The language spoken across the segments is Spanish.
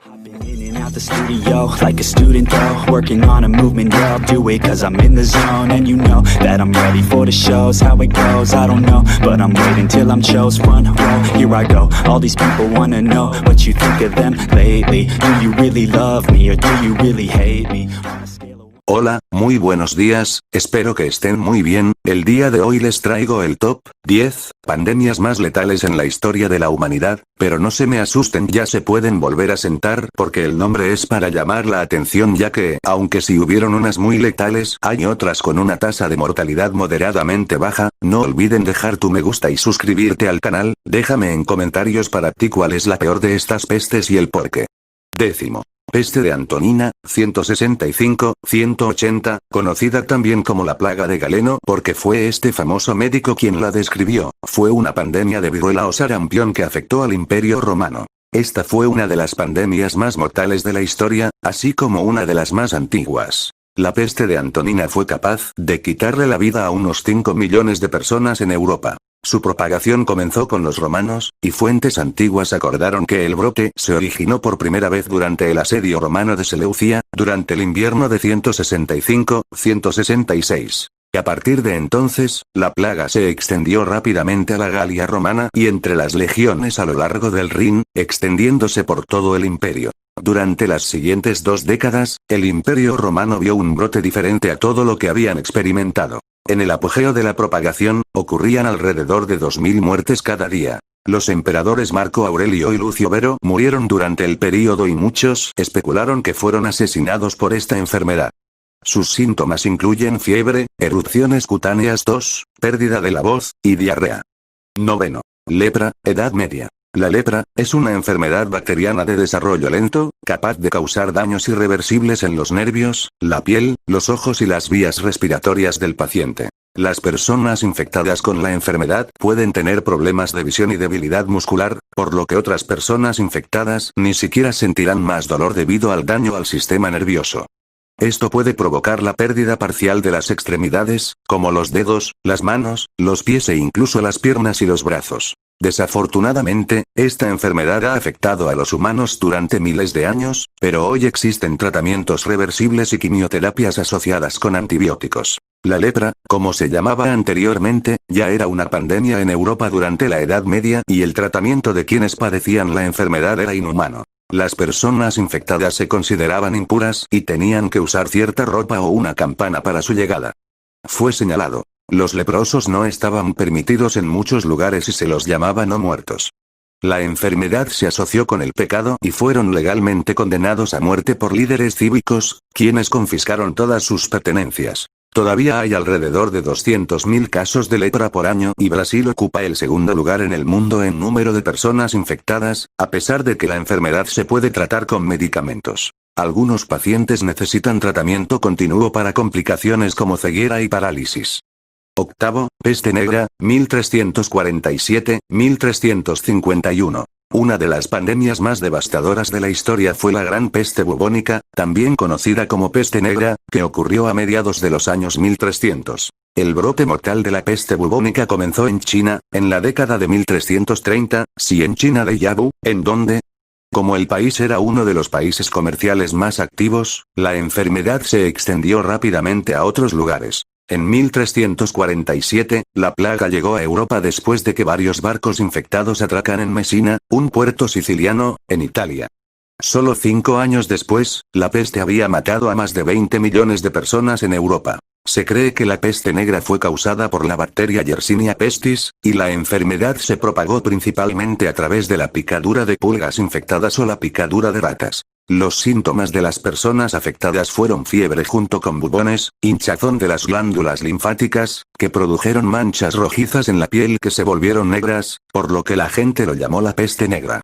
Been in and out the studio like a student though, working on a movement, yeah, I'll do it cause I'm in the zone. And you know that I'm ready for the shows, how it goes, I don't know, but I'm waiting till I'm chose. Front row, here I go, all these people wanna know what you think of them lately. Do you really love me or do you really hate me? On a scale of... Hola, muy buenos días, espero que estén muy bien. El día de hoy les traigo el top 10 pandemias más letales en la historia de la humanidad, pero no se me asusten, ya se pueden volver a sentar porque el nombre es para llamar la atención, ya que, aunque sí hubieron unas muy letales, hay otras con una tasa de mortalidad moderadamente baja. No olviden dejar tu me gusta y suscribirte al canal. Déjame en comentarios para ti cuál es la peor de estas pestes y el por qué. Décimo. Peste de Antonina, 165-180, conocida también como la plaga de Galeno porque fue este famoso médico quien la describió. Fue una pandemia de viruela o sarampión que afectó al Imperio Romano. Esta fue una de las pandemias más mortales de la historia, así como una de las más antiguas. La peste de Antonina fue capaz de quitarle la vida a unos 5 millones de personas en Europa. Su propagación comenzó con los romanos, y fuentes antiguas acordaron que el brote se originó por primera vez durante el asedio romano de Seleucia, durante el invierno de 165-166. A partir de entonces, la plaga se extendió rápidamente a la Galia romana y entre las legiones a lo largo del Rin, extendiéndose por todo el imperio. Durante las siguientes 2 décadas, el Imperio Romano vio un brote diferente a todo lo que habían experimentado. En el apogeo de la propagación, ocurrían alrededor de 2000 muertes cada día. Los emperadores Marco Aurelio y Lucio Vero murieron durante el período y muchos especularon que fueron asesinados por esta enfermedad. Sus síntomas incluyen fiebre, erupciones cutáneas, tos, pérdida de la voz, y diarrea. Noveno. Lepra, Edad Media. La lepra es una enfermedad bacteriana de desarrollo lento, capaz de causar daños irreversibles en los nervios, la piel, los ojos y las vías respiratorias del paciente. Las personas infectadas con la enfermedad pueden tener problemas de visión y debilidad muscular, por lo que otras personas infectadas ni siquiera sentirán más dolor debido al daño al sistema nervioso. Esto puede provocar la pérdida parcial de las extremidades, como los dedos, las manos, los pies e incluso las piernas y los brazos. Desafortunadamente, esta enfermedad ha afectado a los humanos durante miles de años, pero hoy existen tratamientos reversibles y quimioterapias asociadas con antibióticos. La lepra, como se llamaba anteriormente, ya era una pandemia en Europa durante la Edad Media y el tratamiento de quienes padecían la enfermedad era inhumano. Las personas infectadas se consideraban impuras y tenían que usar cierta ropa o una campana para su llegada. Fue señalado. Los leprosos no estaban permitidos en muchos lugares y se los llamaba no muertos. La enfermedad se asoció con el pecado y fueron legalmente condenados a muerte por líderes cívicos, quienes confiscaron todas sus pertenencias. Todavía hay alrededor de 200.000 casos de lepra por año y Brasil ocupa el segundo lugar en el mundo en número de personas infectadas, a pesar de que la enfermedad se puede tratar con medicamentos. Algunos pacientes necesitan tratamiento continuo para complicaciones como ceguera y parálisis. Octavo, peste negra, 1347-1351. Una de las pandemias más devastadoras de la historia fue la Gran Peste Bubónica, también conocida como peste negra, que ocurrió a mediados de los años 1300. El brote mortal de la peste bubónica comenzó en China, en la década de 1330, en China de Yabu, en donde, como el país era uno de los países comerciales más activos, la enfermedad se extendió rápidamente a otros lugares. En 1347, la plaga llegó a Europa después de que varios barcos infectados atracan en Messina, un puerto siciliano, en Italia. Solo 5 años después, la peste había matado a más de 20 millones de personas en Europa. Se cree que la peste negra fue causada por la bacteria Yersinia pestis, y la enfermedad se propagó principalmente a través de la picadura de pulgas infectadas o la picadura de ratas. Los síntomas de las personas afectadas fueron fiebre junto con bubones, hinchazón de las glándulas linfáticas, que produjeron manchas rojizas en la piel que se volvieron negras, por lo que la gente lo llamó la peste negra.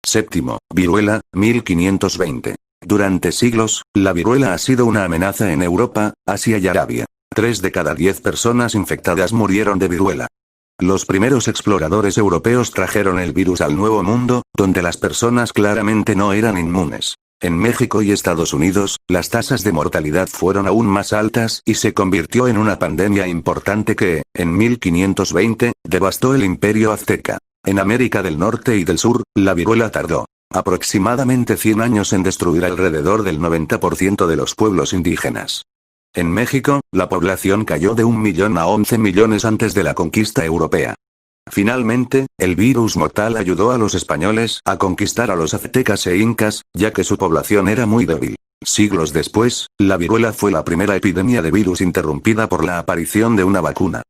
Séptimo, viruela, 1520. Durante siglos, la viruela ha sido una amenaza en Europa, Asia y Arabia. 3 de cada 10 personas infectadas murieron de viruela. Los primeros exploradores europeos trajeron el virus al Nuevo Mundo, donde las personas claramente no eran inmunes. En México y Estados Unidos, las tasas de mortalidad fueron aún más altas y se convirtió en una pandemia importante que, en 1520, devastó el imperio azteca. En América del Norte y del Sur, la viruela tardó aproximadamente 100 años en destruir alrededor del 90% de los pueblos indígenas. En México, la población cayó de 1 millón a 11 millones antes de la conquista europea. Finalmente, el virus mortal ayudó a los españoles a conquistar a los aztecas e incas, ya que su población era muy débil. Siglos después, la viruela fue la primera epidemia de virus interrumpida por la aparición de una vacuna.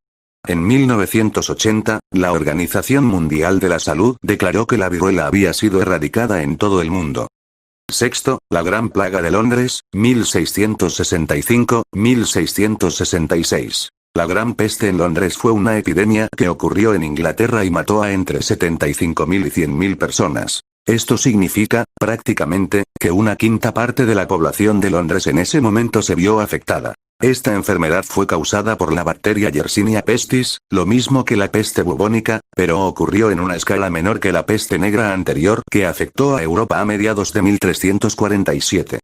En 1980, la Organización Mundial de la Salud declaró que la viruela había sido erradicada en todo el mundo. Sexto, la Gran Plaga de Londres, 1665-1666. La Gran Peste en Londres fue una epidemia que ocurrió en Inglaterra y mató a entre 75.000 y 100.000 personas. Esto significa, prácticamente, que una quinta parte de la población de Londres en ese momento se vio afectada. Esta enfermedad fue causada por la bacteria Yersinia pestis, lo mismo que la peste bubónica, pero ocurrió en una escala menor que la peste negra anterior que afectó a Europa a mediados de 1347.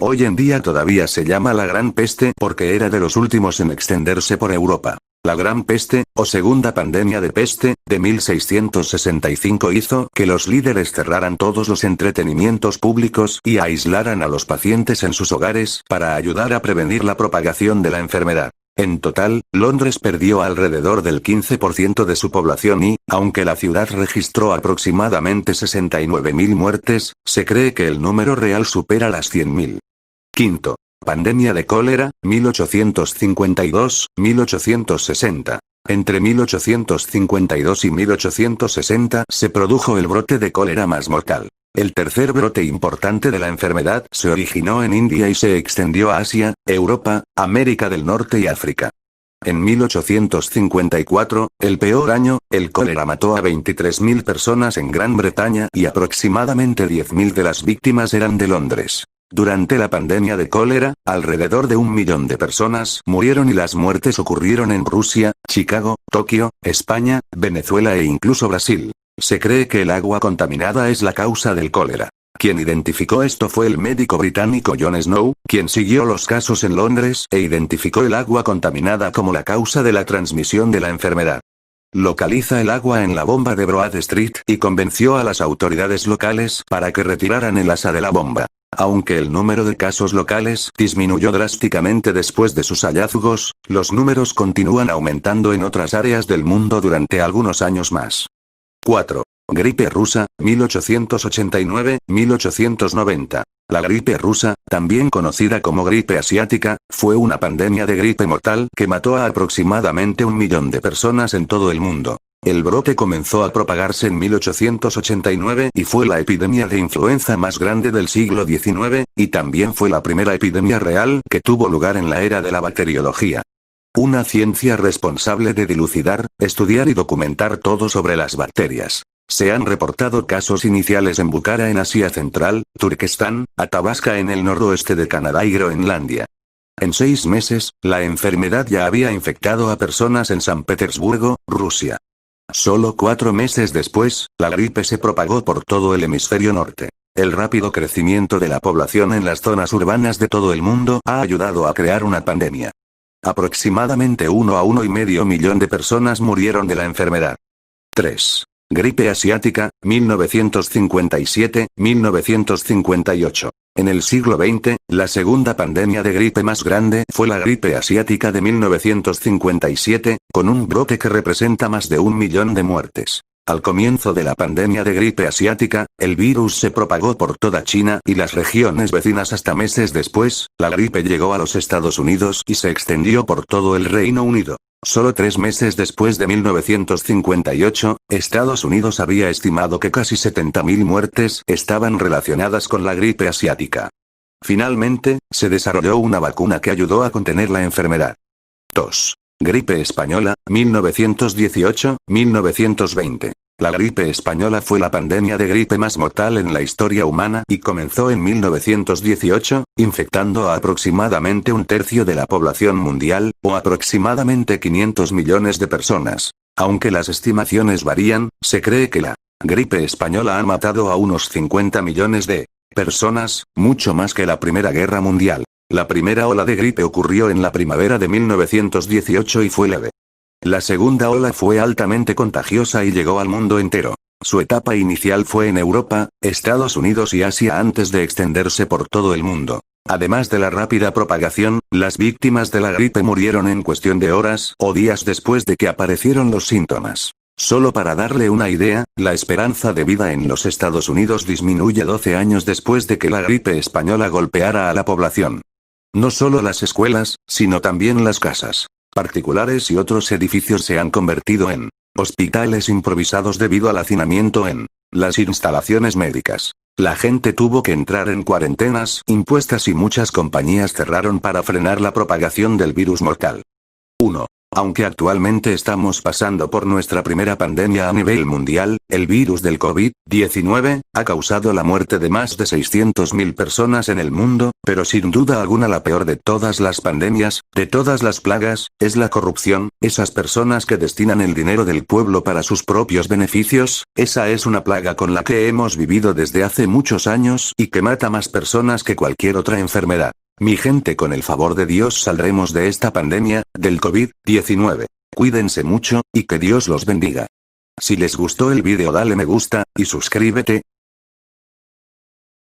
Hoy en día todavía se llama la Gran Peste porque era de los últimos en extenderse por Europa. La Gran Peste, o Segunda Pandemia de Peste, de 1665 hizo que los líderes cerraran todos los entretenimientos públicos y aislaran a los pacientes en sus hogares para ayudar a prevenir la propagación de la enfermedad. En total, Londres perdió alrededor del 15% de su población y, aunque la ciudad registró aproximadamente 69.000 muertes, se cree que el número real supera las 100.000. Quinto. Pandemia de cólera, 1852-1860. Entre 1852 y 1860 se produjo el brote de cólera más mortal. El tercer brote importante de la enfermedad se originó en India y se extendió a Asia, Europa, América del Norte y África. En 1854, el peor año, el cólera mató a 23.000 personas en Gran Bretaña y aproximadamente 10.000 de las víctimas eran de Londres. Durante la pandemia de cólera, alrededor de 1 millón de personas murieron y las muertes ocurrieron en Rusia, Chicago, Tokio, España, Venezuela e incluso Brasil. Se cree que el agua contaminada es la causa del cólera. Quien identificó esto fue el médico británico John Snow, quien siguió los casos en Londres e identificó el agua contaminada como la causa de la transmisión de la enfermedad. Localiza el agua en la bomba de Broad Street y convenció a las autoridades locales para que retiraran el asa de la bomba. Aunque el número de casos locales disminuyó drásticamente después de sus hallazgos, los números continúan aumentando en otras áreas del mundo durante algunos años más. 4. Gripe rusa, 1889-1890. La gripe rusa, también conocida como gripe asiática, fue una pandemia de gripe mortal que mató a aproximadamente 1 millón de personas en todo el mundo. El brote comenzó a propagarse en 1889 y fue la epidemia de influenza más grande del siglo XIX, y también fue la primera epidemia real que tuvo lugar en la era de la bacteriología. Una ciencia responsable de dilucidar, estudiar y documentar todo sobre las bacterias. Se han reportado casos iniciales en Bukhara en Asia Central, Turquestán, Athabasca en el noroeste de Canadá y Groenlandia. En 6 meses, la enfermedad ya había infectado a personas en San Petersburgo, Rusia. Solo 4 meses después, la gripe se propagó por todo el hemisferio norte. El rápido crecimiento de la población en las zonas urbanas de todo el mundo ha ayudado a crear una pandemia. Aproximadamente 1 a 1,5 millón de personas murieron de la enfermedad. 3. Gripe asiática, 1957-1958. En el siglo XX, la segunda pandemia de gripe más grande fue la gripe asiática de 1957, con un brote que representa más de 1 millón de muertes. Al comienzo de la pandemia de gripe asiática, el virus se propagó por toda China y las regiones vecinas hasta meses después, la gripe llegó a los Estados Unidos y se extendió por todo el Reino Unido. Solo 3 meses después de 1958, Estados Unidos había estimado que casi 70.000 muertes estaban relacionadas con la gripe asiática. Finalmente, se desarrolló una vacuna que ayudó a contener la enfermedad. 2. Gripe española, 1918-1920. La gripe española fue la pandemia de gripe más mortal en la historia humana y comenzó en 1918, infectando a aproximadamente 1/3 de la población mundial, o aproximadamente 500 millones de personas. Aunque las estimaciones varían, se cree que la gripe española ha matado a unos 50 millones de personas, mucho más que la Primera Guerra Mundial. La primera ola de gripe ocurrió en la primavera de 1918 y fue leve. La segunda ola fue altamente contagiosa y llegó al mundo entero. Su etapa inicial fue en Europa, Estados Unidos y Asia antes de extenderse por todo el mundo. Además de la rápida propagación, las víctimas de la gripe murieron en cuestión de horas o días después de que aparecieron los síntomas. Solo para darle una idea, la esperanza de vida en los Estados Unidos disminuye 12 años después de que la gripe española golpeara a la población. No solo las escuelas, sino también las casas particulares y otros edificios se han convertido en hospitales improvisados debido al hacinamiento en las instalaciones médicas. La gente tuvo que entrar en cuarentenas impuestas y muchas compañías cerraron para frenar la propagación del virus mortal. 1. Aunque actualmente estamos pasando por nuestra primera pandemia a nivel mundial, el virus del COVID-19 ha causado la muerte de más de 600.000 personas en el mundo, pero sin duda alguna la peor de todas las pandemias, de todas las plagas, es la corrupción. Esas personas que destinan el dinero del pueblo para sus propios beneficios, esa es una plaga con la que hemos vivido desde hace muchos años y que mata más personas que cualquier otra enfermedad. Mi gente, con el favor de Dios saldremos de esta pandemia, del COVID-19. Cuídense mucho, y que Dios los bendiga. Si les gustó el vídeo dale me gusta, y suscríbete,